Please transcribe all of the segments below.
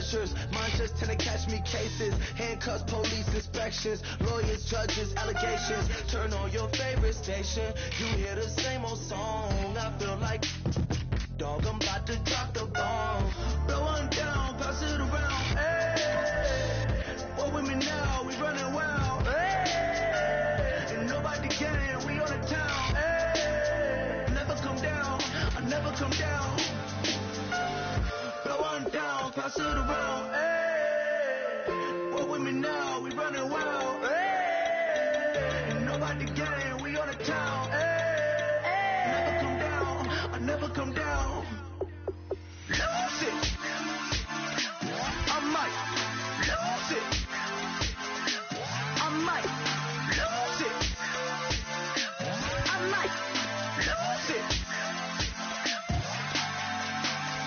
pressures. Mine just tend to catch me cases. Handcuffs, police inspections, lawyers, judges, allegations. Turn on your favorite station. You hear the same old song. I feel like, dog, I'm about to drop the bomb. Blow one down, pass it around. Hey, what with me now? We running wild. Hey, and nobody can. We on the town. Hey, never come down. I never come down. Blow one down, pass it around. Hey, what with me now? We running wild. Hey, and nobody can. We on the town. Hey, never come down. I never come down. Lose it. I might lose it. I might lose it. I might lose it.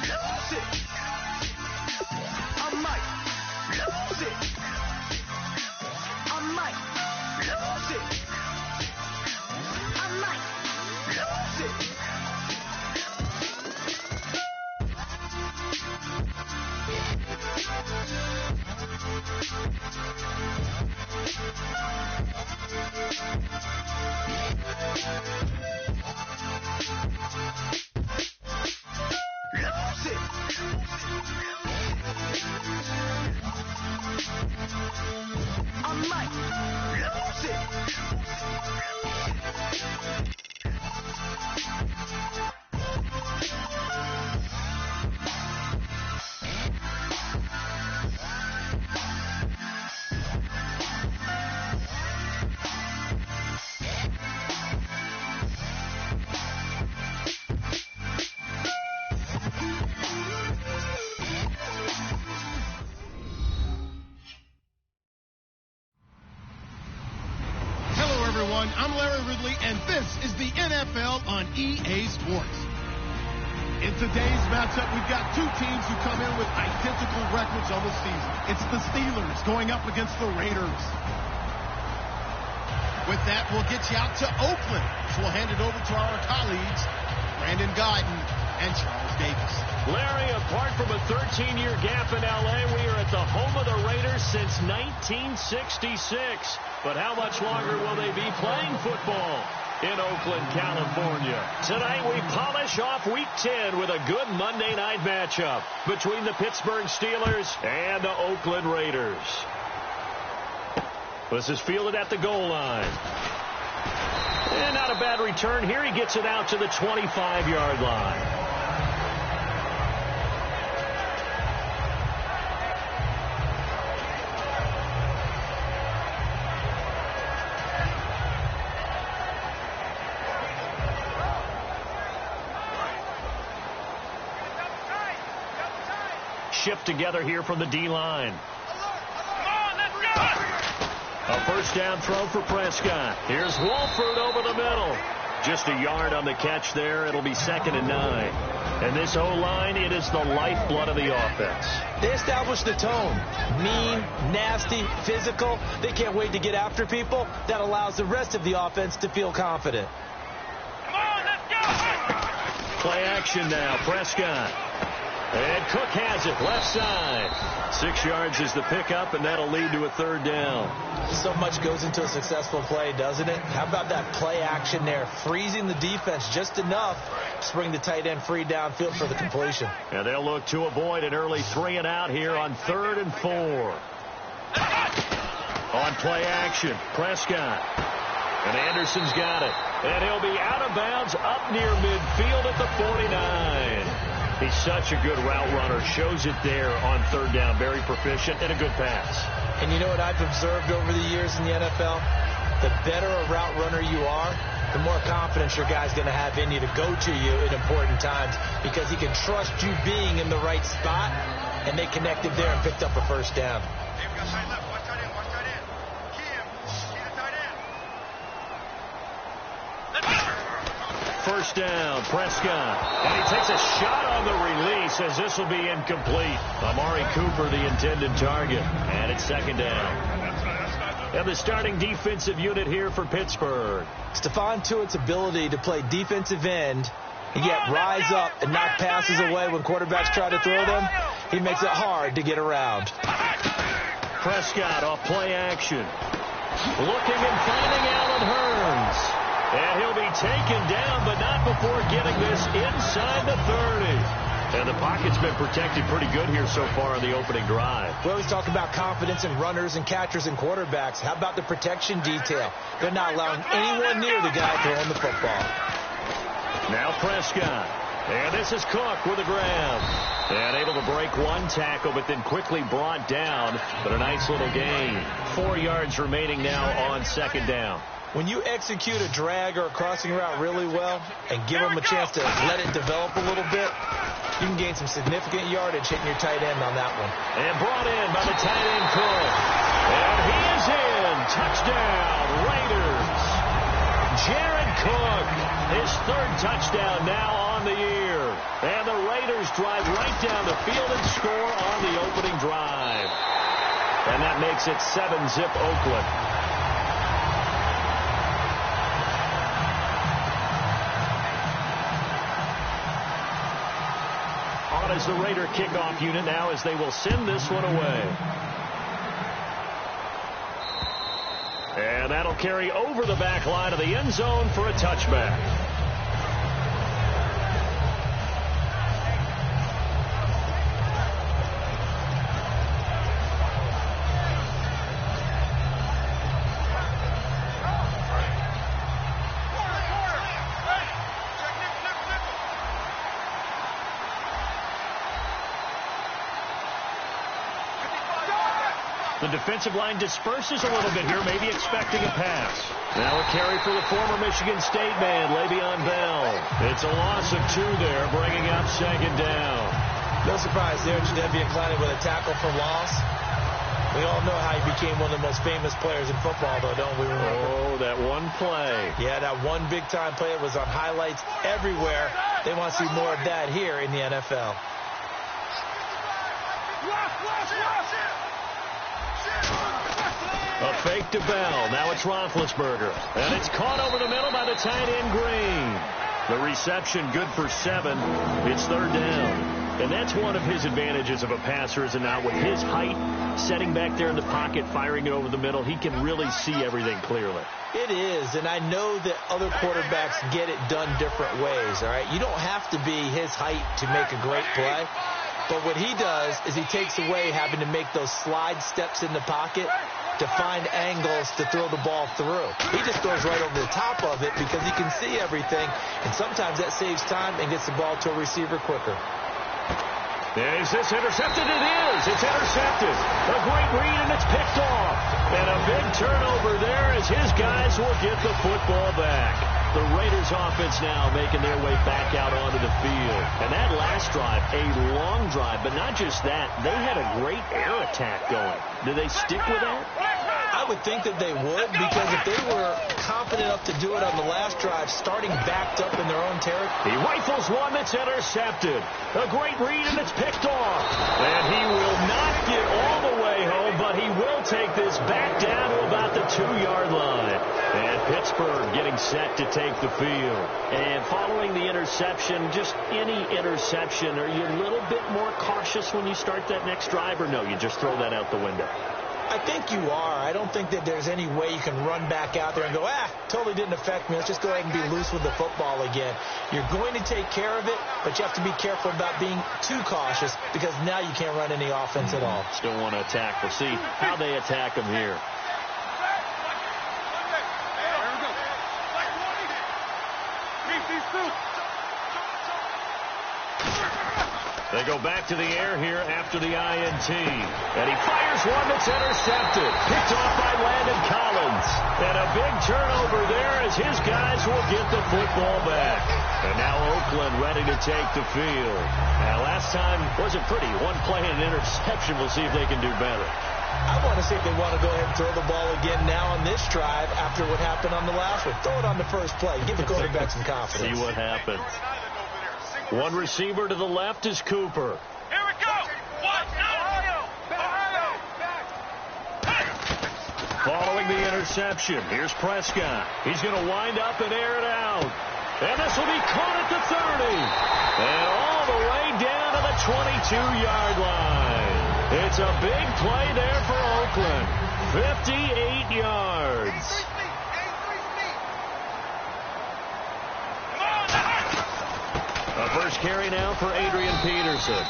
Lose it. I might lose it. I might lose it. I might lose it. I'm Larry Ridley, and this is the NFL on EA Sports. In today's matchup, we've got two teams who come in with identical records on the season. It's the Steelers going up against the Raiders. With that, we'll get you out to Oakland. So we'll hand it over to our colleagues, Brandon Guyton and Charles Davis. Larry, apart from a 13-year gap in L.A., we are at the home of the Raiders since 1966. But how much longer will they be playing football in Oakland, California? Tonight we polish off Week 10 with a good Monday night matchup between the Pittsburgh Steelers and the Oakland Raiders. This is fielded at the goal line. And not a bad return here. He gets it out to the 25-yard line. Shift together here from the D-line. A first down throw for Prescott. Here's Wolford over the middle. Just a yard on the catch there. It'll be 2nd and 9. And this O-line, it is the lifeblood of the offense. They established the tone. Mean, nasty, physical. They can't wait to get after people. That allows the rest of the offense to feel confident. Come on, let's go! Play action now. Prescott. And Cook has it, left side. 6 yards is the pickup, and that'll lead to a 3rd down. So much goes into a successful play, doesn't it? How about that play action there? Freezing the defense just enough to bring the tight end free downfield for the completion. And they'll look to avoid an early 3-and-out here on 3rd and 4. On play action, Prescott. And Anderson's got it. And he'll be out of bounds up near midfield at the 49. He's such a good route runner. Shows it there on 3rd down. Very proficient and a good pass. And you know what I've observed over the years in the NFL? The better a route runner you are, the more confidence your guy's going to have in you to go to you at important times because he can trust you being in the right spot, and they connected there and picked up a first down. First down, Prescott. And he takes a shot on the release as this will be incomplete. Amari Cooper, the intended target. And it's 2nd down. And the starting defensive unit here for Pittsburgh. Stephon Tuitt's ability to play defensive end and yet rise up and knock passes away when quarterbacks try to throw them he makes it hard to get around. Prescott off play action. Looking and finding Allen Hurns. And he'll be taken down, but not before getting this inside the 30. And the pocket's been protected pretty good here so far on the opening drive. We always talk about confidence in runners and catchers and quarterbacks. How about the protection detail? They're not allowing anyone near the guy throwing the football. Now Prescott. And this is Cook with a grab. And able to break one tackle, but then quickly brought down. But a nice little gain. 4 yards remaining now on second down. When you execute a drag or a crossing route really well and give them a chance to let it develop a little bit, you can gain some significant yardage hitting your tight end on that one. And brought in by the tight end Cook. And he is in. Touchdown, Raiders. Jared Cook, his 3rd touchdown now on the year. And the Raiders drive right down the field and score on the opening drive. And that makes it 7-zip Oakland. As the Raider kickoff unit now as they will send this one away. And that'll carry over the back line of the end zone for a touchback. The defensive line disperses a little bit here, maybe expecting a pass. Now a carry for the former Michigan State man, Le'Veon Bell. It's a loss of 2 there, bringing up second down. No surprise there, Jadeveon Clowney with a tackle for loss. We all know how he became one of the most famous players in football, though, don't we remember? Oh, that one play. Yeah, that one big-time play. It was on highlights everywhere. They want to see more of that here in the NFL. A fake to Bell. Now it's Roethlisberger. And it's caught over the middle by the tight end Green. The reception good for 7. It's 3rd down. And that's one of his advantages of a passer, is not with his height, setting back there in the pocket, firing it over the middle. He can really see everything clearly. It is, and I know that other quarterbacks get it done different ways, all right? You don't have to be his height to make a great play. But what he does is he takes away having to make those slide steps in the pocket to find angles to throw the ball through. He just throws right over the top of it because he can see everything, and sometimes that saves time and gets the ball to a receiver quicker. Is this intercepted? It is. It's intercepted. A great read, and it's picked off. And a big turnover there as his guys will get the football back. The Raiders offense now making their way back out onto the field. And that last drive, a long drive, but not just that. They had a great air attack going. Do they stick with that? I would think that they would, because if they were confident enough to do it on the last drive, starting backed up in their own territory. He rifles one that's intercepted. A great read, and it's picked off. And he will not get all the way home, but he will take this back down to about the 2-yard line. And Pittsburgh getting set to take the field. And following the interception, just any interception, are you a little bit more cautious when you start that next drive, or no, you just throw that out the window? I think you are. I don't think that there's any way you can run back out there and go, totally didn't affect me. Let's just go ahead and be loose with the football again. You're going to take care of it, but you have to be careful about being too cautious, because now you can't run any offense at all. Still want to attack. We'll see how they attack him here. They go back to the air here after the INT. And he fires one that's intercepted. Picked off by Landon Collins. And a big turnover there as his guys will get the football back. And now Oakland ready to take the field. Now last time wasn't pretty. One play and an interception. We'll see if they can do better. I want to see if they want to go ahead and throw the ball again now on this drive after what happened on the last one. Throw it on the first play. Give the quarterback some confidence. See what happens. One receiver to the left is Cooper. Here we go. Ohio. Following the interception, here's Prescott. He's going to wind up and air it out. And this will be caught at the 30. And all the way down to the 22-yard line. It's a big play there for Oakland. 58 yards. A first carry now for Adrian Peterson.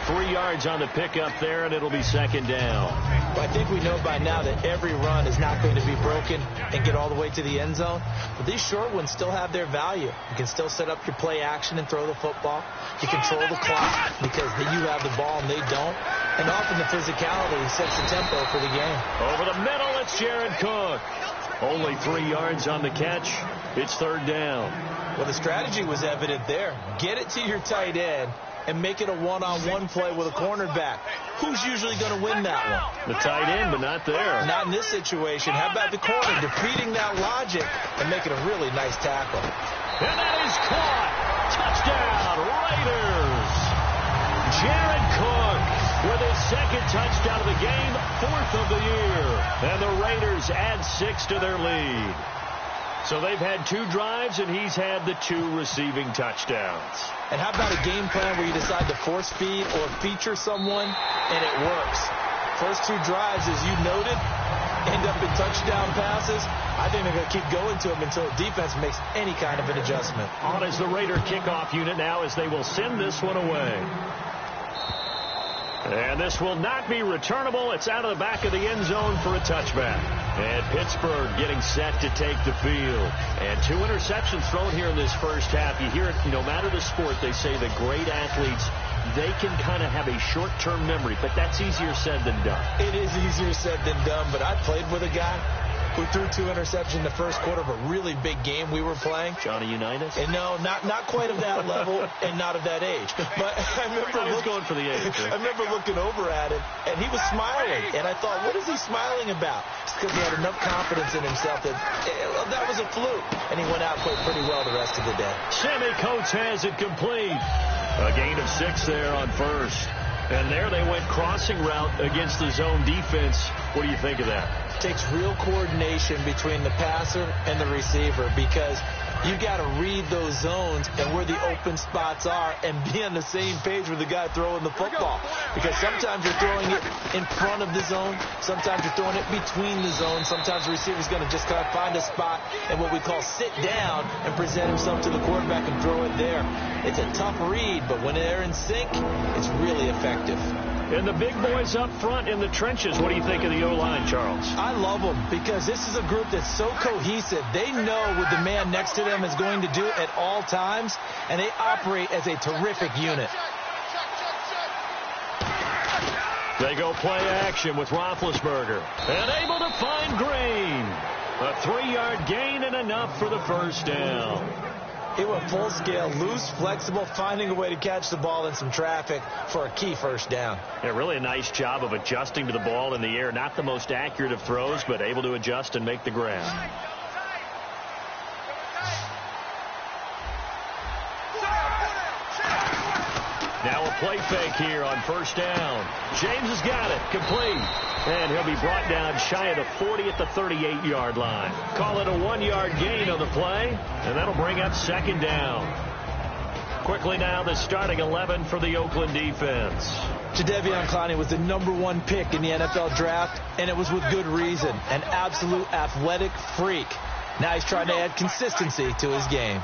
3 yards on the pickup there, and it'll be second down. Well, I think we know by now that every run is not going to be broken and get all the way to the end zone. But these short ones still have their value. You can still set up your play action and throw the football. You control the clock because you have the ball and they don't. And often the physicality sets the tempo for the game. Over the middle, it's Jared Cook. Only 3 yards on the catch. It's third down. Well, the strategy was evident there. Get it to your tight end and make it a one-on-one play with a cornerback. Who's usually going to win that one? The tight end, but not there. Not in this situation. How about the corner defeating that logic and making a really nice tackle? And that is caught. Touchdown, Raiders. Jared Cook with his second touchdown of the game, 4th of the year. And the Raiders add 6 to their lead. So they've had 2 drives, and he's had the 2 receiving touchdowns. And how about a game plan where you decide to force feed or feature someone, and it works? First 2 drives, as you noted, end up in touchdown passes. I think they're going to keep going to them until the defense makes any kind of an adjustment. On is the Raider kickoff unit now as they will send this one away. And this will not be returnable. It's out of the back of the end zone for a touchback. And Pittsburgh getting set to take the field. And 2 interceptions thrown here in this first half. You hear it, no matter the sport, they say the great athletes, they can kind of have a short-term memory, but that's easier said than done. It is easier said than done, but I played with a guy who threw 2 interceptions in the first quarter of a really big game we were playing. Johnny Unitas? And no, not quite of that level and not of that age. But I remember going for the age. I remember looking over at him, and he was smiling. And I thought, what is he smiling about? It's because he had enough confidence in himself that that was a fluke. And he went out and played pretty well the rest of the day. Sammy Coates has it complete. A gain of 6 there on first. And there they went crossing route against the zone defense. What do you think of that? Takes real coordination between the passer and the receiver because you got to read those zones and where the open spots are and be on the same page with the guy throwing the football. Because sometimes you're throwing it in front of the zone. Sometimes you're throwing it between the zones. Sometimes the receiver's going to just kind of find a spot and what we call sit down and present himself to the quarterback and throw it there. It's a tough read, but when they're in sync, it's really effective. And the big boys up front in the trenches, what do you think of the O-line, Charles? I love them because this is a group that's so cohesive. They know what the man next to them is going to do at all times, and they operate as a terrific unit. They go play action with Roethlisberger. And able to find Green. A 3-yard gain and enough for the first down. It went full scale, loose, flexible, finding a way to catch the ball in some traffic for a key first down. Yeah, really a nice job of adjusting to the ball in the air. Not the most accurate of throws, but able to adjust and make the grab. Now a play fake here on first down. James has got it. Complete. And he'll be brought down shy of the 40 at the 38-yard line. Call it a 1-yard gain on the play, and that'll bring up second down. Quickly now, the starting 11 for the Oakland defense. Jadeveon Clowney was the #1 pick in the NFL draft, and it was with good reason. An absolute athletic freak. Now he's trying to add consistency to his game.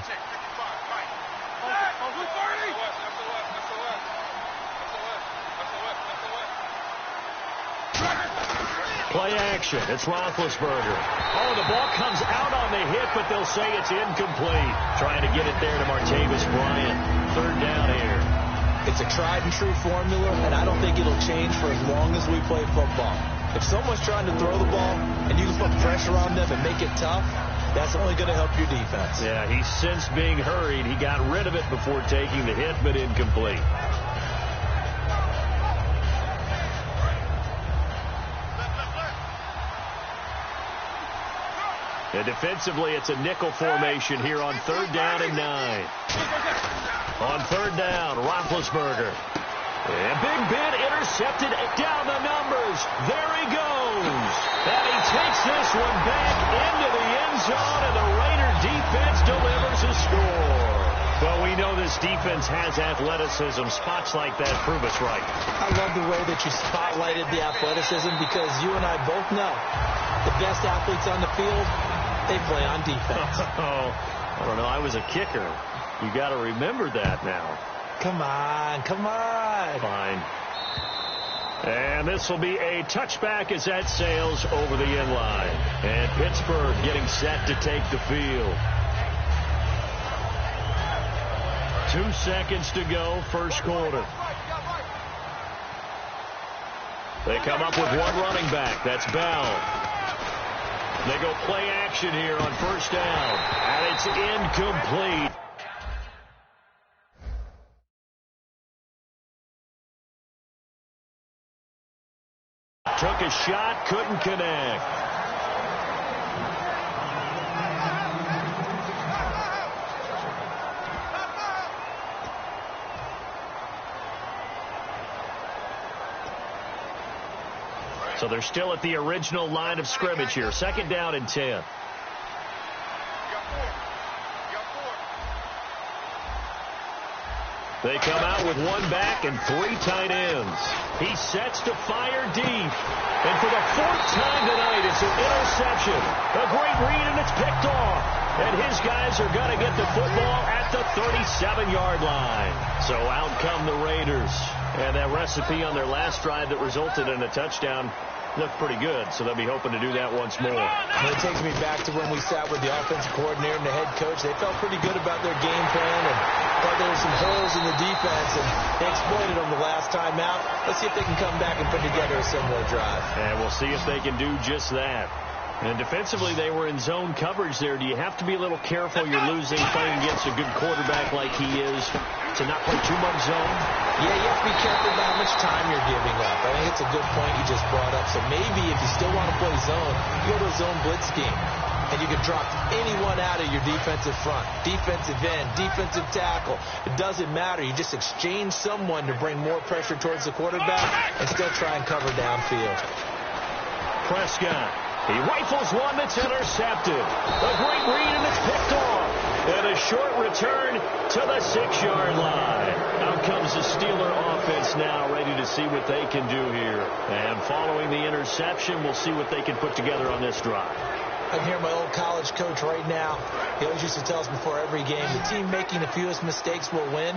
Play action. It's Roethlisberger. Oh, the ball comes out on the hit, but they'll say it's incomplete. Trying to get it there to Martavis Bryant. Third down here. It's a tried-and-true formula, and I don't think it'll change for as long as we play football. If someone's trying to throw the ball and you can put pressure on them and make it tough, that's only going to help your defense. Yeah, he's since being hurried. He got rid of it before taking the hit, but incomplete. And defensively, it's a nickel formation here on 3rd down and 9. On 3rd down, Roethlisberger. And Big Ben intercepted down the numbers. There he goes. And he takes this one back into the end zone, and the Raider defense delivers a score. This defense has athleticism. Spots like that prove us right. I love the way that you spotlighted the athleticism because you and I both know the best athletes on the field, they play on defense. Oh, I don't know. I was a kicker. You got to remember that now. Come on, come on. Fine. And this will be a touchback as that sails over the end line. And Pittsburgh getting set to take the field. 2 seconds to go, first quarter. They come up with one running back. That's Bell. They go play action here on first down. And it's incomplete. Took a shot, couldn't connect. So they're still at the original line of scrimmage here. Second down and 10. They come out with one back and 3 tight ends. He sets to fire deep. And for the 4th time tonight, it's an interception. A great read, and it's picked off. And his guys are going to get the football at the 37-yard line. So out come the Raiders. And that recipe on their last drive that resulted in a touchdown looked pretty good, so they'll be hoping to do that once more. And it takes me back to when we sat with the offensive coordinator and the head coach. They felt pretty good about their game plan and thought there were some holes in the defense, and they exploited them the last time out. Let's see if they can come back and put together a similar drive. And we'll see if they can do just that. And defensively, they were in zone coverage there. Do you have to be a little careful? You're losing playing against a good quarterback like he is to not play too much zone? Yeah, you have to be careful about how much time you're giving up. I think it's a good point you just brought up. So maybe if you still want to play zone, you go to a zone blitz scheme. And you can drop anyone out of your defensive front, defensive end, defensive tackle. It doesn't matter. You just exchange someone to bring more pressure towards the quarterback and still try and cover downfield. Prescott. He rifles one that's intercepted. A great read, and it's picked off. And a short return to the 6-yard line. Out comes the Steeler offense now, ready to see what they can do here. And following the interception, we'll see what they can put together on this drive. I can hear my old college coach right now. He always used to tell us before every game, the team making the fewest mistakes will win.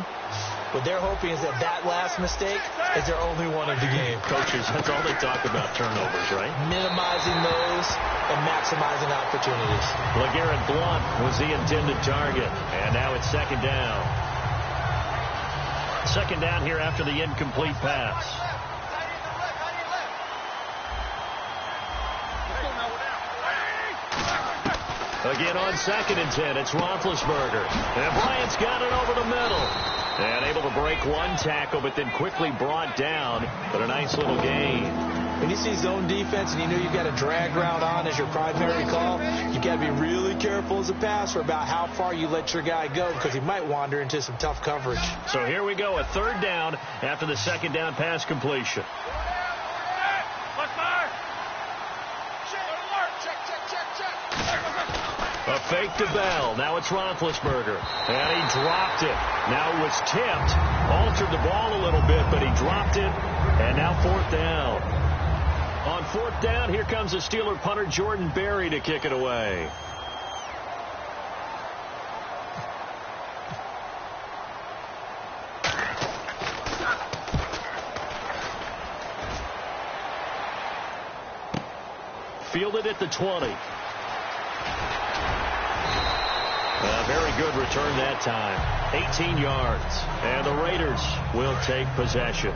What they're hoping is that that last mistake is their only one of the game. Coaches, that's all they talk about, turnovers, right? Minimizing those and maximizing opportunities. LeGarrette Blount was the intended target. And now it's second down. Second down here after the incomplete pass. Again on second and 10, it's Roethlisberger. And Bryant's got it over the middle. And able to break one tackle, but then quickly brought down. But a nice little gain. When you see zone defense and you know you've got a drag route on as your primary call, you've got to be really careful as a passer about how far you let your guy go because he might wander into some tough coverage. So here we go, a third down after the second down pass completion. A fake to Bell. Now it's Roethlisberger. And he dropped it. Now it was tipped. Altered the ball a little bit, but he dropped it. And now fourth down. On fourth down, here comes the Steeler punter Jordan Berry to kick it away. Fielded at the 20. A very good return that time. 18 yards. And the Raiders will take possession.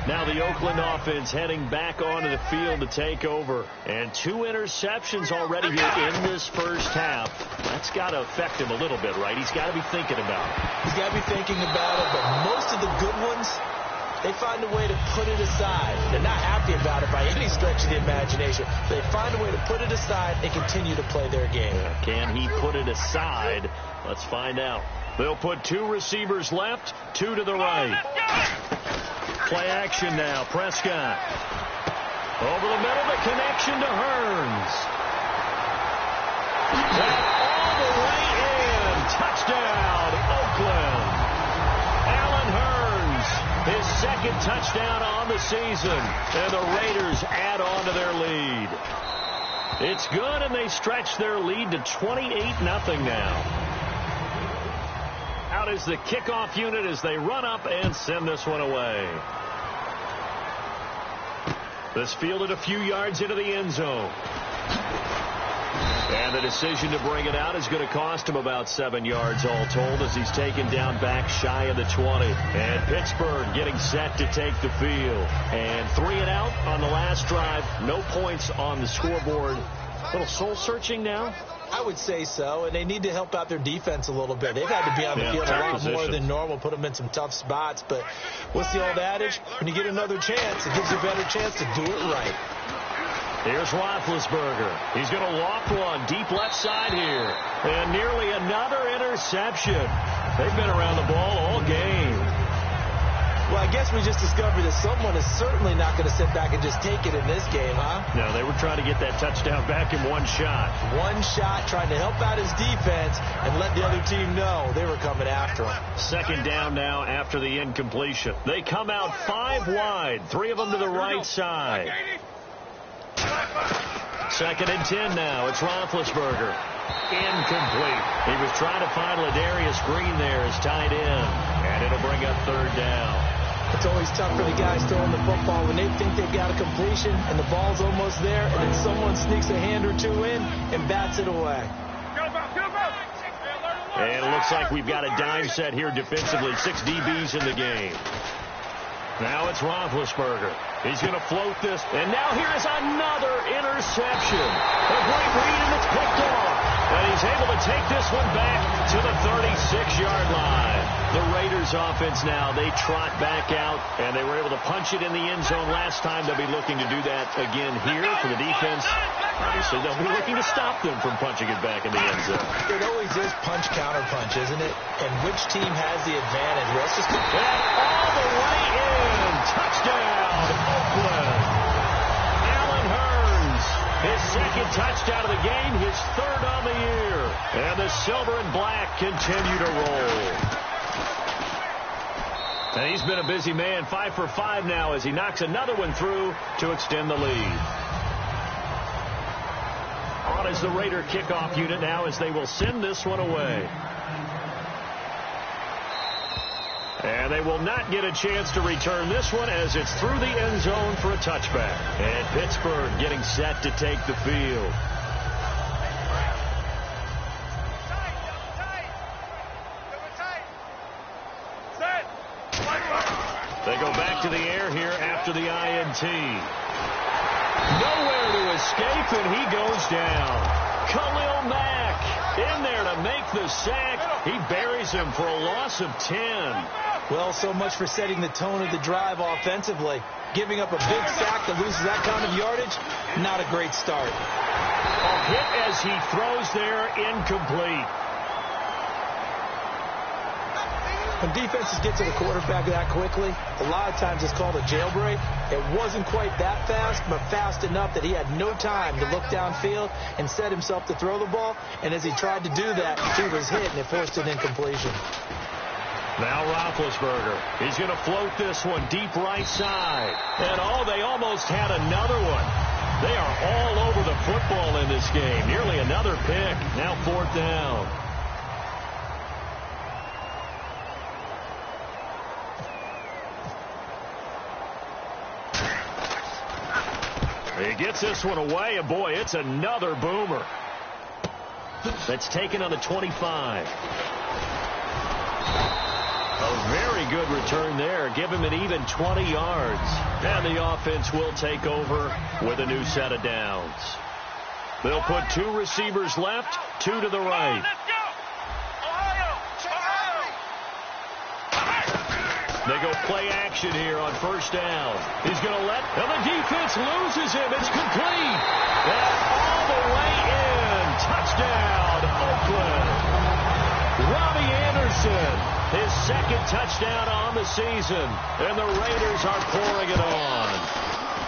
Now the Oakland offense heading back onto the field to take over. And 2 interceptions already here in this first half. That's got to affect him a little bit, right? He's got to be thinking about it. He's got to be thinking about it, but most of the good ones, they find a way to put it aside. They're not happy about it by any stretch of the imagination. They find a way to put it aside and continue to play their game. Can he put it aside? Let's find out. They'll put 2 receivers left, 2 to the right. Play action now. Prescott. Over the middle, the connection to Hearns. And all the way in. Touchdown, Oakland. second touchdown on the season, and the Raiders add on to their lead. It's good, and they stretch their lead to 28-0 now. Out is the kickoff unit as they run up and send this one away. This fielded a few yards into the end zone. And the decision to bring it out is going to cost him about 7 yards all told as he's taken down back shy of the 20. And Pittsburgh getting set to take the field. And 3 and out on the last drive. No points on the scoreboard. A little soul-searching now? I would say so, and they need to help out their defense a little bit. They've had to be on the field a lot more than normal, put them in some tough spots. But what's the old adage? When you get another chance, it gives you a better chance to do it right. Here's Roethlisberger. He's going to loft one deep left side here. And nearly another interception. They've been around the ball all game. Well, I guess we just discovered that someone is certainly not going to sit back and just take it in this game, huh? No, they were trying to get that touchdown back in one shot. One shot, trying to help out his defense and let the other team know they were coming after him. Second down now after the incompletion. They come out 5 wide, 3 of them to the right side. Second and 10 now. It's Roethlisberger. Incomplete. He was trying to find Ladarius Green there as tight end. And it'll bring up third down. It's always tough for the guys throwing the football when they think they've got a completion and the ball's almost there, and then someone sneaks a hand or two in and bats it away. And it looks like we've got a dime set here defensively. 6 DBs in the game. Now it's Roethlisberger. He's going to float this. And now here's another interception. A great read, and it's picked off. And he's able to take this one back to the 36-yard line. The Raiders offense now, they trot back out, and they were able to punch it in the end zone last time. They'll be looking to do that again here for the defense. Obviously, they'll be looking to stop them from punching it back in the end zone. It always is punch-counter-punch, isn't it? And which team has the advantage? Well, let's just go. And all the way in. Touchdown, Oakland. Allen Hurns, his second touchdown of the game, his third on the year. And the silver and black continue to roll. And he's been a busy man, 5 for 5 now as he knocks another one through to extend the lead. On is the Raider kickoff unit now as they will send this one away. And they will not get a chance to return this one as it's through the end zone for a touchback. And Pittsburgh getting set to take the field. They go back to the air here after the INT. Nowhere to escape, and he goes down. Khalil Mack in there to make the sack. He buries him for a loss of 10. Well, so much for setting the tone of the drive offensively. Giving up a big sack that loses that kind of yardage, not a great start. A hit as he throws there, incomplete. When defenses get to the quarterback that quickly, a lot of times it's called a jailbreak. It wasn't quite that fast, but fast enough that he had no time to look downfield and set himself to throw the ball. And as he tried to do that, he was hit, and it forced an incompletion. Now Roethlisberger. He's going to float this one deep right side. And they almost had another one. They are all over the football in this game. Nearly another pick. Now 4th down. He gets this one away, and boy, it's another boomer. That's taken on the 25. A very good return there. Give him an even 20 yards. And the offense will take over with a new set of downs. They'll put 2 receivers left, 2 to the right. They go play action here on 1st down. He's going to let, and the defense loses him. It's complete. And all the way in. Touchdown, Oakland. Robbie Anderson, his 2nd touchdown on the season. And the Raiders are pouring it on.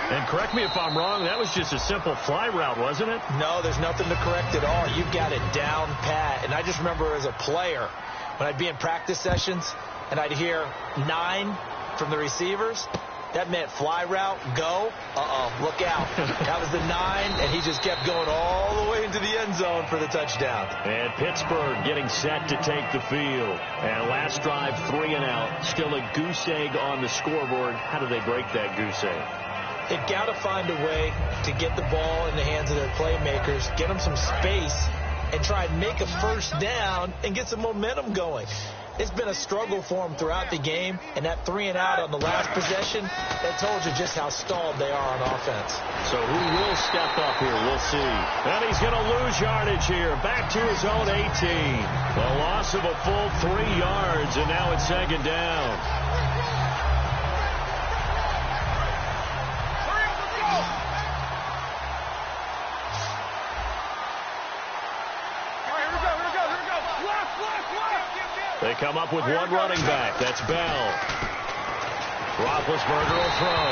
And correct me if I'm wrong, that was just a simple fly route, wasn't it? No, there's nothing to correct at all. You've got it down pat. And I just remember as a player, when I'd be in practice sessions, and I'd hear 9, from the receivers. That meant fly route, go. Look out. That was the 9, and he just kept going all the way into the end zone for the touchdown. And Pittsburgh getting set to take the field. And last drive, 3 and out. Still a goose egg on the scoreboard. How do they break that goose egg? They've got to find a way to get the ball in the hands of their playmakers, get them some space, and try and make a first down and get some momentum going. It's been a struggle for them throughout the game, and that 3 and out on the last possession, that told you just how stalled they are on offense. So who will step up here? We'll see. And he's going to lose yardage here. Back to his own 18. A loss of a full 3 yards, and now it's second down. They come up with one running back. That's Bell. Roethlisberger will throw.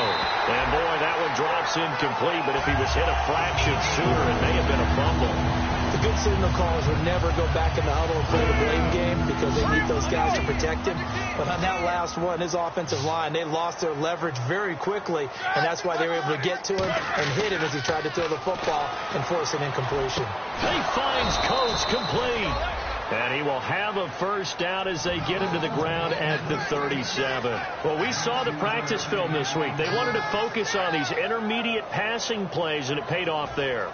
And, boy, that one drops incomplete. But if he was hit a fraction sooner, it may have been a fumble. The good signal callers would never go back in the huddle and play the blame game because they need those guys to protect him. But on that last one, his offensive line, they lost their leverage very quickly, and that's why they were able to get to him and hit him as he tried to throw the football and force an incompletion. He finds Coates complete. And he will have a first down as they get him to the ground at the 37. Well, we saw the practice film this week. They wanted to focus on these intermediate passing plays, and it paid off there.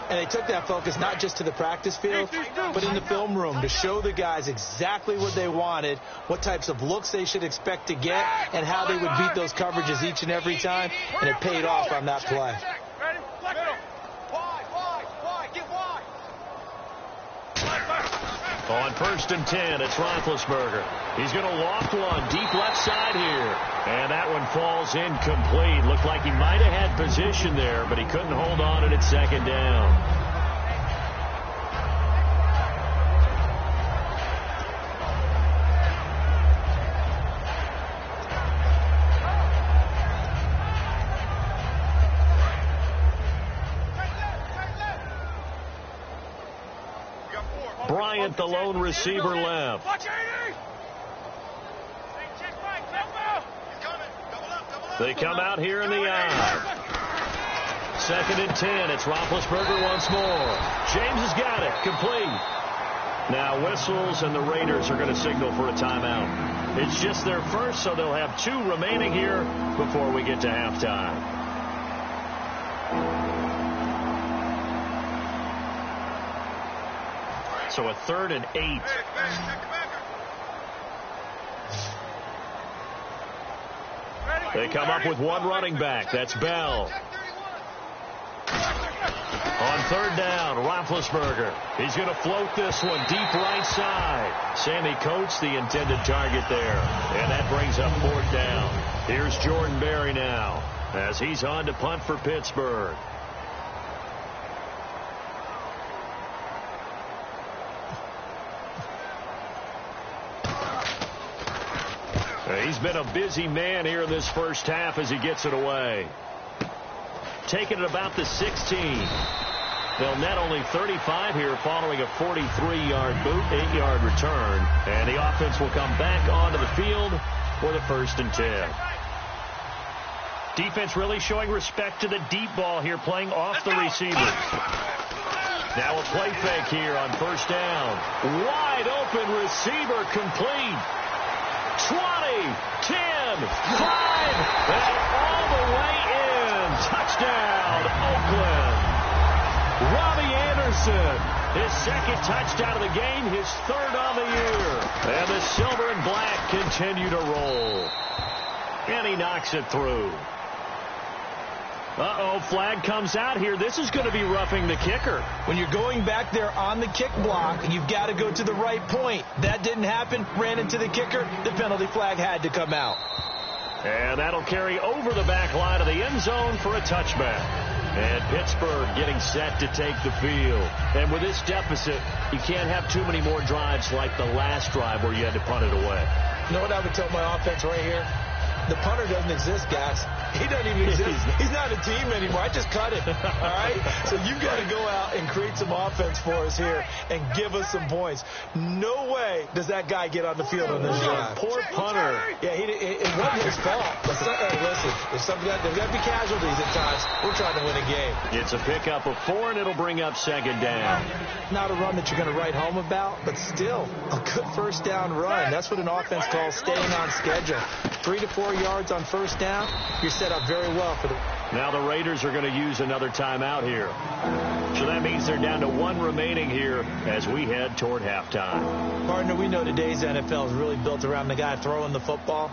And they took that focus not just to the practice field, but in the film room to show the guys exactly what they wanted, what types of looks they should expect to get, and how they would beat those coverages each and every time. And it paid off on that play. On 1st and 10, it's Roethlisberger. He's going to loft one deep left side here. And that one falls incomplete. Looked like he might have had position there, but he couldn't hold on at second down. Bryant, the lone receiver, left. They come out here in the eye. 2nd and 10. It's Roethlisberger once more. James has got it. Complete. Now whistles, and the Raiders are going to signal for a timeout. It's just their first, so they'll have 2 remaining here before we get to halftime. So a 3rd and 8. They come up with one running back. That's Bell. On 3rd down, Roethlisberger. He's going to float this one deep right side. Sammy Coates, the intended target there. And that brings up 4th down. Here's Jordan Berry now as he's on to punt for Pittsburgh. He's been a busy man here in this first half as he gets it away. Taking it about the 16. They'll net only 35 here following a 43-yard boot, 8-yard return. And the offense will come back onto the field for the 1st and 10. Defense really showing respect to the deep ball here, playing off the receivers. Now a play fake here on 1st down. Wide open receiver complete. 20, 10, 5, and all the way in. Touchdown, Oakland. Robbie Anderson, his 2nd touchdown of the game, his 3rd on the year. And the silver and black continue to roll. And he knocks it through. Flag comes out here. This is going to be roughing the kicker. When you're going back there on the kick block, you've got to go to the right point. That didn't happen. Ran into the kicker. The penalty flag had to come out. And that'll carry over the back line of the end zone for a touchback. And Pittsburgh getting set to take the field. And with this deficit, you can't have too many more drives like the last drive where you had to punt it away. You know what I would tell my offense right here? The punter doesn't exist, guys. He doesn't even exist. He's not a team anymore. I just cut it. All right? So you've got to go out and create some offense for us here and give us some points. No way does that guy get on the field on this drive. Poor punter. Yeah, it wasn't his fault. But hey, listen, there's got to be casualties at times. We're trying to win a game. It's a pickup of 4, and it'll bring up second down. Not a run that you're going to write home about, but still a good first down run. That's what an offense calls staying on schedule. 3 to 4 yards on first down, you're set up very well for the... Now the Raiders are going to use another timeout here. So that means they're down to 1 remaining here as we head toward halftime. Partner, we know today's NFL is really built around the guy throwing the football.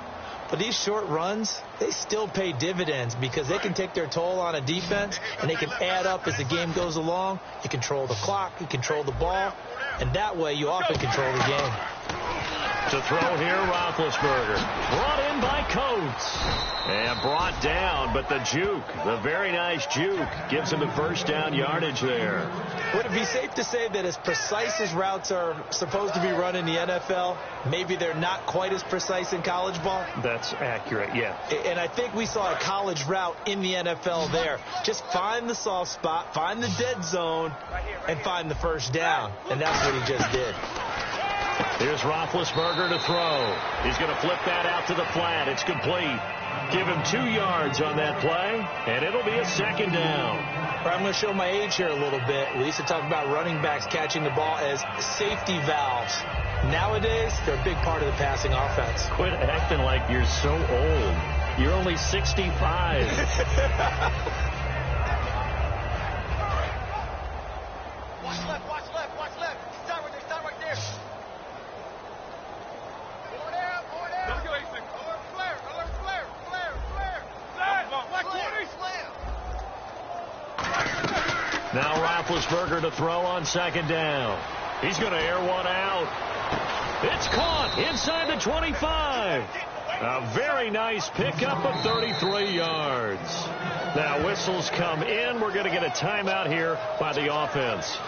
But these short runs, they still pay dividends because they can take their toll on a defense and they can add up as the game goes along. You control the clock, you control the ball, and that way you often control the game. To throw here, Roethlisberger. Brought in by Coates. And brought down, but the juke, the very nice juke, gives him the first down yardage there. Would it be safe to say that as precise as routes are supposed to be run in the NFL, maybe they're not quite as precise in college ball? That's accurate, yeah. And I think we saw a college route in the NFL there. Just find the soft spot, find the dead zone, and find the first down. And that's what he just did. Here's Roethlisberger to throw. He's going to flip that out to the flat. It's complete. Give him 2 yards on that play, and it'll be a second down. I'm going to show my age here a little bit. We used to talk about running backs catching the ball as safety valves. Nowadays, they're a big part of the passing offense. Quit acting like you're so old. You're only 65. Watch left, watch left, watch left. Stop right there. Going down. Let's go, Ethan. Alert flare. Black 20s. Now Roethlisberger to throw on second down. He's going to air one out. It's caught inside the 25. A very nice pickup of 33 yards. Now whistles come in. We're going to get a timeout here by the offense.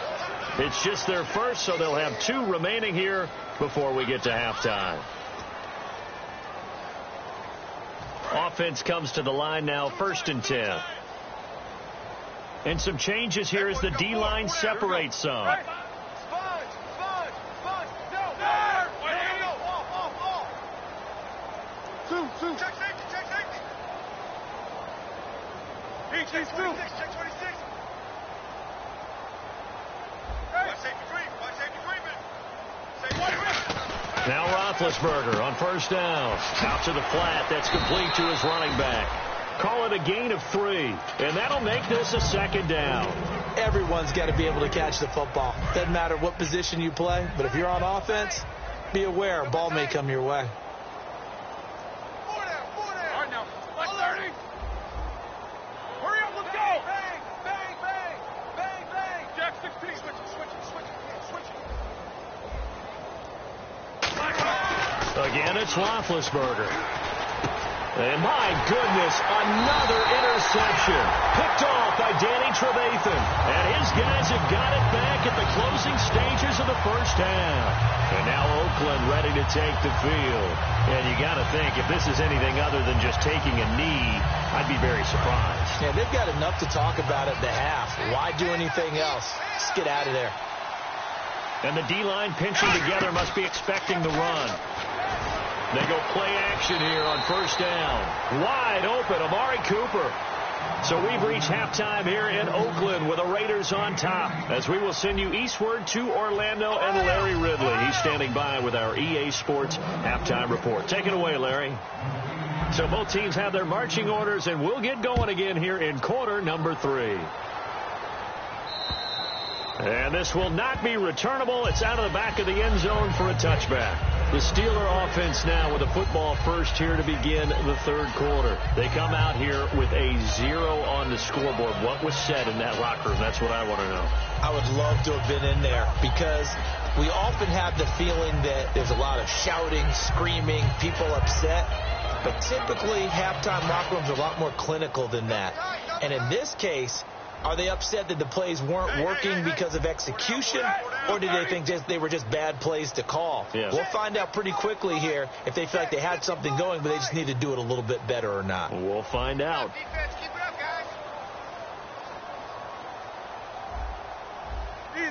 It's just their first, so they'll have 2 remaining here before we get to halftime. Offense comes to the line now, 1st and 10. And some changes here as the D-line separates some. Check safety. Check 26. Watch safety creep, Now Roethlisberger on first down. Out to the flat. That's complete to his running back. Call it a gain of 3. And that'll make this a second down. Everyone's got to be able to catch the football. Doesn't matter what position you play, but if you're on offense, be aware a ball may come your way. All right, now. Black 30. Hurry up, let's go. Bang. Jack 16. Switch it. Again, it's Roethlisberger. And my goodness, another interception. Picked off by Danny Trevathan. And his guys have got it back at the closing stages of the first half. And now Oakland ready to take the field. And you got to think, if this is anything other than just taking a knee, I'd be very surprised. Yeah, they've got enough to talk about at the half. Why do anything else? Just get out of there. And the D-line pinching together must be expecting the run. They go play action here on first down. Wide open, Amari Cooper. So we've reached halftime here in Oakland with the Raiders on top, as we will send you eastward to Orlando and Larry Ridley. He's standing by with our EA Sports halftime report. Take it away, Larry. So both teams have their marching orders, and we'll get going again here in quarter number 3. And this will not be returnable. It's out of the back of the end zone for a touchback. The Steeler offense now with a football first here to begin the 3rd quarter. They come out here with a 0 on the scoreboard. What was said in that locker room? That's what I want to know. I would love to have been in there because we often have the feeling that there's a lot of shouting, screaming, people upset. But typically, halftime locker rooms are a lot more clinical than that. And in this case, Are they upset that the plays weren't working because of execution, or do they think they were just bad plays to call? Yeah. We'll find out pretty quickly here if they feel like they had something going, but they just need to do it a little bit better or not. We'll find out. Defense, keep it up, guys.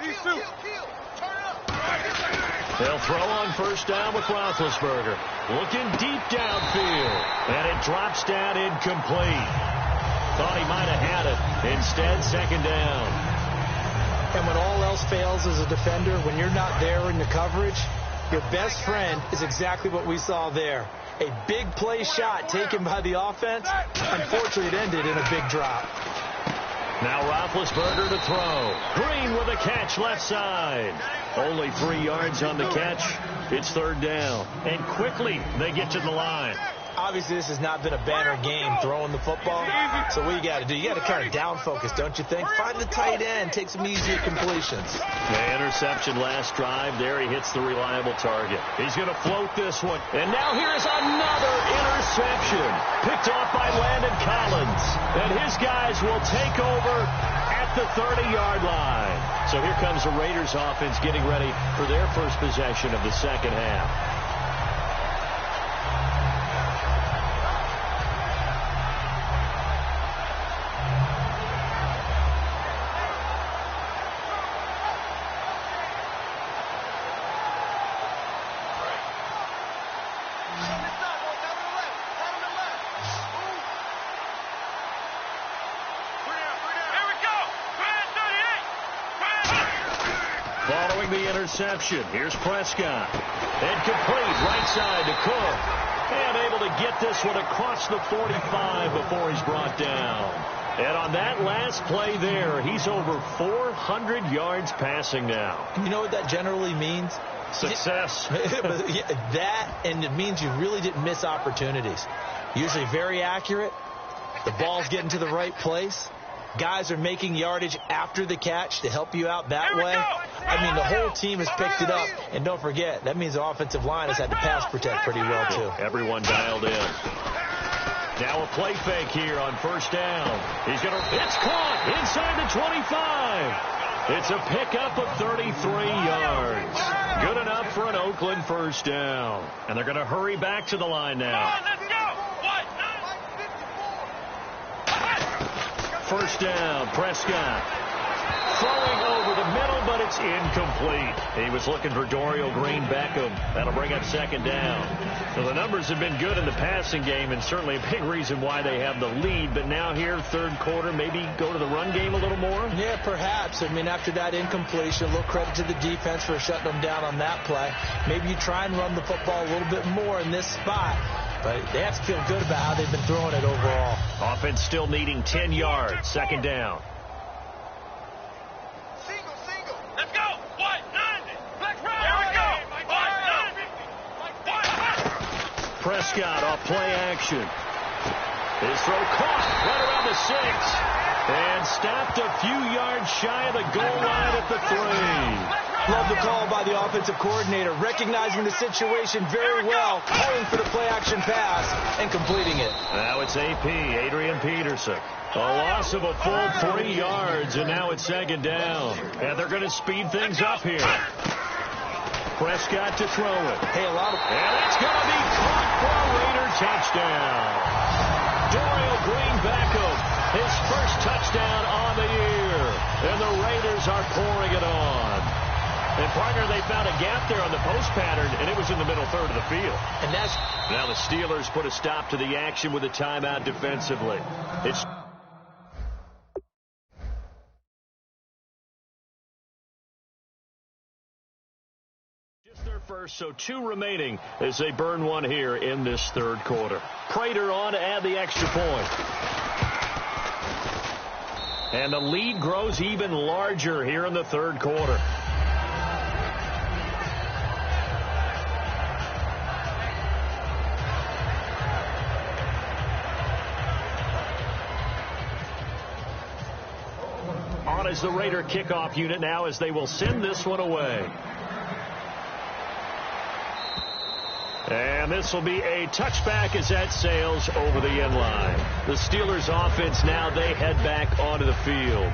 These two. Turn up. They'll throw on first down with Roethlisberger. Looking deep downfield. And it drops down incomplete. Thought he might have had it. Instead, second down. And when all else fails as a defender, when you're not there in the coverage, your best friend is exactly what we saw there. A big play shot taken by the offense. Unfortunately, it ended in a big drop. Now Roethlisberger to throw. Green with a catch left side. Only 3 yards on the catch. It's third down. And quickly they get to the line. Obviously, this has not been a banner game throwing the football. So what you got to do, you got to kind of down focus, don't you think? Find the tight end, take some easier completions. The interception last drive. There he hits the reliable target. He's going to float this one. And now here's another interception. Picked off by Landon Collins. And his guys will take over at the 30-yard line. So here comes the Raiders offense getting ready for their first possession of the second half. Following the interception, here's Prescott. And complete right side to Cook. And able to get this one across the 45 before he's brought down. And on that last play there, he's over 400 yards passing now. You know what that generally means? Success. That, and it means you really didn't miss opportunities. Usually very accurate. The ball's getting to the right place. Guys are making yardage after the catch to help you out that way. I mean, the whole team has picked it up. And don't forget, that means the offensive line has had to pass protect pretty well, too. Everyone dialed in. Now a play fake here on first down. It's caught inside the 25. It's a pickup of 33 yards. Good enough for an Oakland first down. And they're going to hurry back to the line now. Let's go. First down, Prescott. Throwing over the middle, but it's incomplete. He was looking for Dorial Green-Beckham. That'll bring up second down. So the numbers have been good in the passing game, and certainly a big reason why they have the lead. But now here, third quarter, maybe go to the run game a little more? Yeah, perhaps. I mean, after that incompletion, a little credit to the defense for shutting them down on that play. Maybe you try and run the football a little bit more in this spot. But they have to feel good about how they've been throwing it overall. Offense still needing 10 yards. Second down. Single. Let's go. 190. Let's run. Here we go. 190. Prescott off play action. His throw caught right around the 6. And stopped a few yards shy of the goal line at the 3. Love the call by the offensive coordinator, recognizing the situation very well, calling for the play-action pass, and completing it. Now it's AP, Adrian Peterson. A loss of a full 3 yards, and now it's second down. And they're going to speed things up here. Prescott to throw it. Hey, a lot of... And it's going to be caught for a Raider touchdown. Dorial Green-Beckham, his first touchdown on the year. And the Raiders are pouring it on. And, partner, they found a gap there on the post pattern, and it was in the middle third of the field. And that's... Now the Steelers put a stop to the action with a timeout defensively. It's... just their first, so 2 remaining as they burn one here in this third quarter. Prater on to add the extra point. And the lead grows even larger here in the third quarter. On is the Raider kickoff unit now as they will send this one away. And And this will be a touchback as that sails over the end line. The Steelers offense now, they head back onto the field.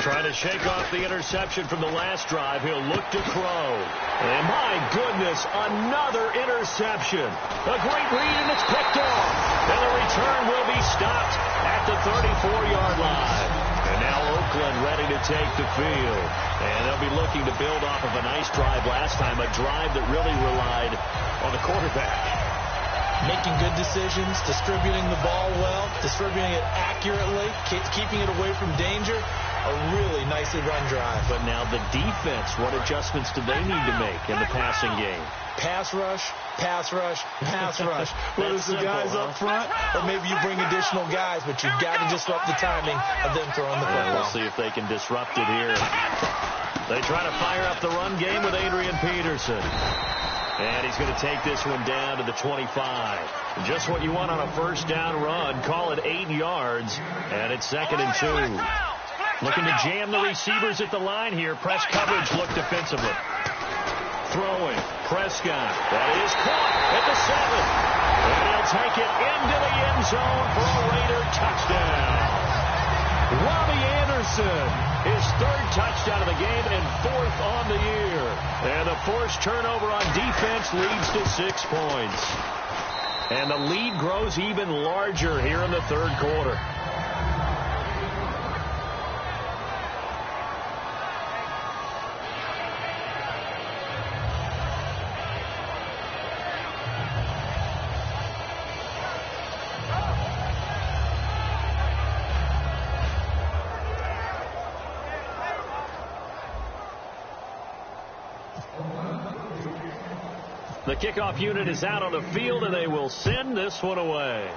Trying to shake off the interception from the last drive. He'll look to Crow. And my goodness, another interception. A great read, and it's picked off. And the return will be stopped at the 34-yard line. And now Oakland ready to take the field. And they'll be looking to build off of a nice drive last time, a drive that really relied on the quarterback. Making good decisions, distributing the ball well, distributing it accurately, keeping it away from danger. A really nicely run drive. But now the defense, what adjustments do they need to make in the passing game? Pass rush, pass rush, pass rush. Whether it's the guys up front or maybe you bring additional guys, but you've got to disrupt the timing of them throwing the football. We'll see if they can disrupt it here. They try to fire up the run game with Adrian Peterson. And he's going to take this one down to the 25. Just what you want on a first down run. Call it 8 yards, and it's 2nd and 2. Looking to jam the receivers at the line here. Press coverage look defensively. Throwing. Prescott. That is caught at the 7. And he'll take it into the end zone for a Raider touchdown. Robbie Anderson, his 3rd touchdown of the game and 4th on the year. And the forced turnover on defense leads to 6 points. And the lead grows even larger here in the 3rd quarter. The kickoff unit is out on the field, and they will send this one away.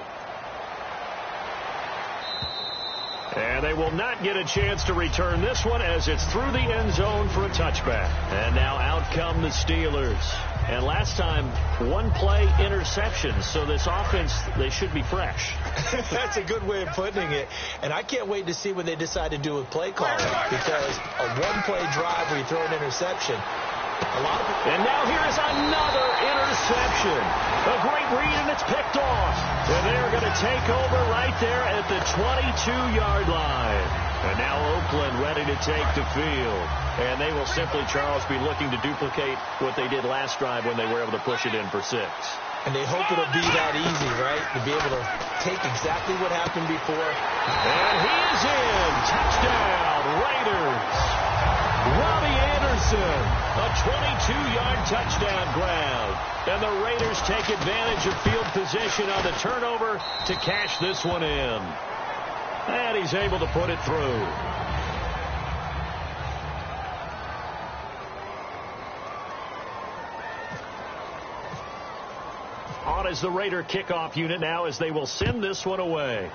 And they will not get a chance to return this one as it's through the end zone for a touchback. And now out come the Steelers. And last time, 1-play interception. So this offense, they should be fresh. That's a good way of putting it. And I can't wait to see what they decide to do with play calling. Because a 1-play drive where you throw an interception, and now here is another interception. A great read, and it's picked off. And they're going to take over right there at the 22-yard line. And now Oakland ready to take the field. And they will simply, Charles, be looking to duplicate what they did last drive when they were able to push it in for 6. And they hope it'll be that easy, right? To be able to take exactly what happened before. And he is in. Touchdown, Raiders. Robbie Anderson, a 22-yard touchdown grab. And the Raiders take advantage of field position on the turnover to cash this one in. And he's able to put it through. On is the Raider kickoff unit now as they will send this one away.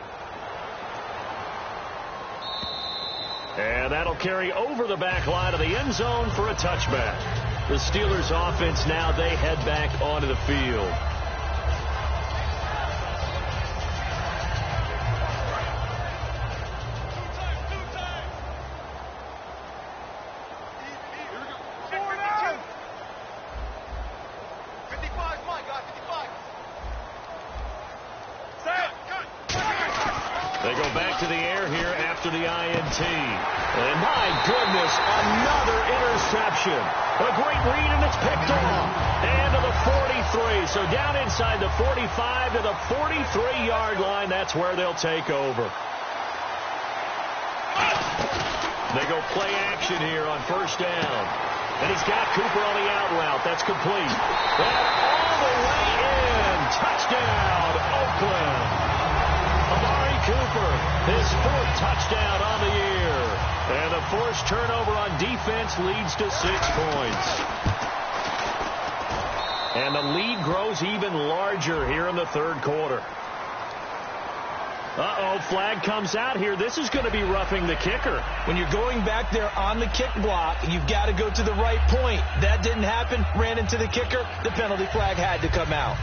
And that'll carry over the back line of the end zone for a touchback. The Steelers offense now, they head back onto the field. They go back to the air here after the INT. And my goodness, another interception. A great read, and it's picked off. And to the 43. So down inside the 45 to the 43-yard line. That's where they'll take over. They go play action here on first down. And he's got Cooper on the out route. That's complete. And all the way in. Touchdown, Oakland. Amari Cooper, his 4th touchdown on the year. And the forced turnover on defense leads to 6 points. And the lead grows even larger here in the third quarter. Uh-oh, flag comes out here. This is going to be roughing the kicker. When you're going back there on the kick block, you've got to go to the right point. That didn't happen. Ran into the kicker. The penalty flag had to come out.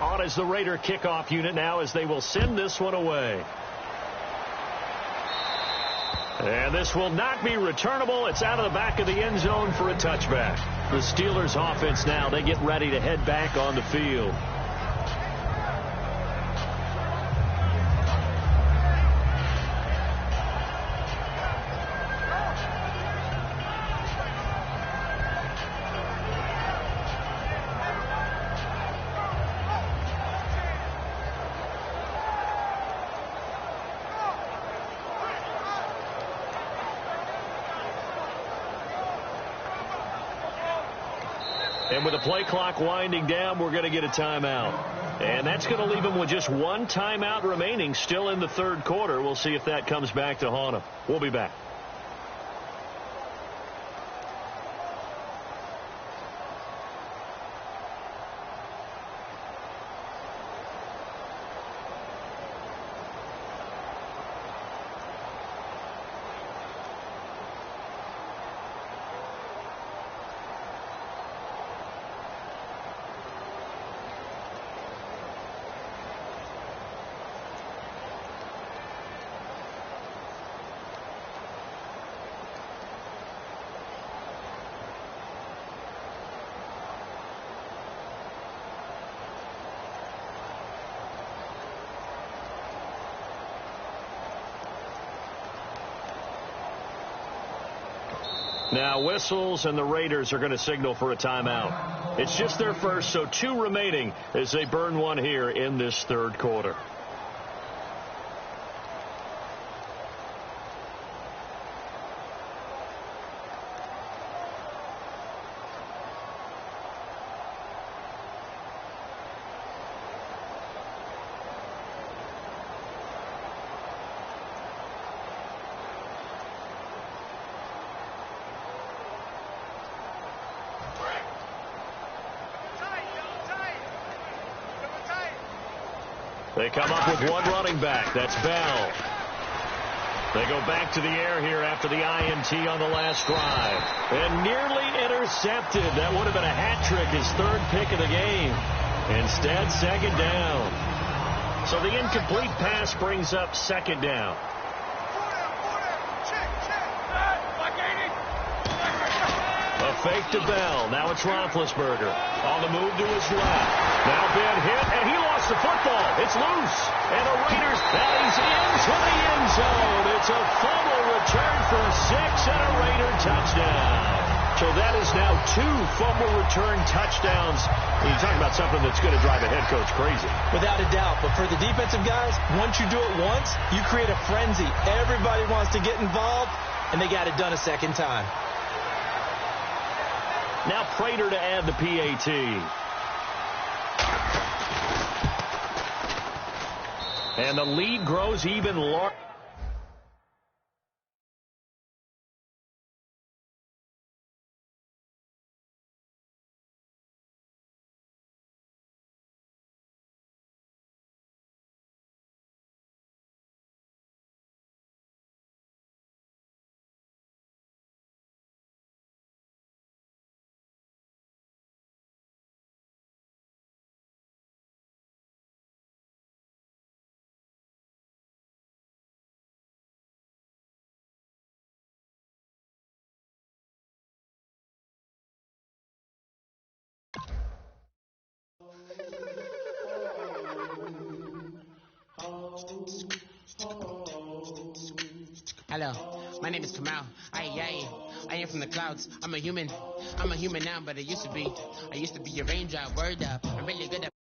On is the Raider kickoff unit now as they will send this one away. And this will not be returnable. It's out of the back of the end zone for a touchback. The Steelers offense now, they get ready to head back on the field. And with the play clock winding down, we're going to get a timeout. And that's going to leave them with just one timeout remaining still in the third quarter. We'll see if that comes back to haunt them. We'll be back. Now whistles, and the Raiders are going to signal for a timeout. It's just their first, so 2 remaining as they burn one here in this third quarter. They come up with one running back. That's Bell. They go back to the air here after the INT on the last drive. And nearly intercepted. That would have been a hat trick, his third pick of the game. Instead, second down. So the incomplete pass brings up second down. A fake to Bell. Now it's Roethlisberger. On the move to his left. Now Ben hit, and he lost the football. It's loose. And the Raiders, now he's into the end zone. It's a fumble return for a 6 and a Raider touchdown. So that is now 2 fumble return touchdowns. You talk about something that's going to drive a head coach crazy. Without a doubt. But for the defensive guys, once you do it once, you create a frenzy. Everybody wants to get involved, and they got it done a second time. Now Prater to add the PAT. And the lead grows even larger. Hello, my name is Kamal. I am from the clouds. I'm a human now, but I used to be a raindrop. Word up, I'm really good at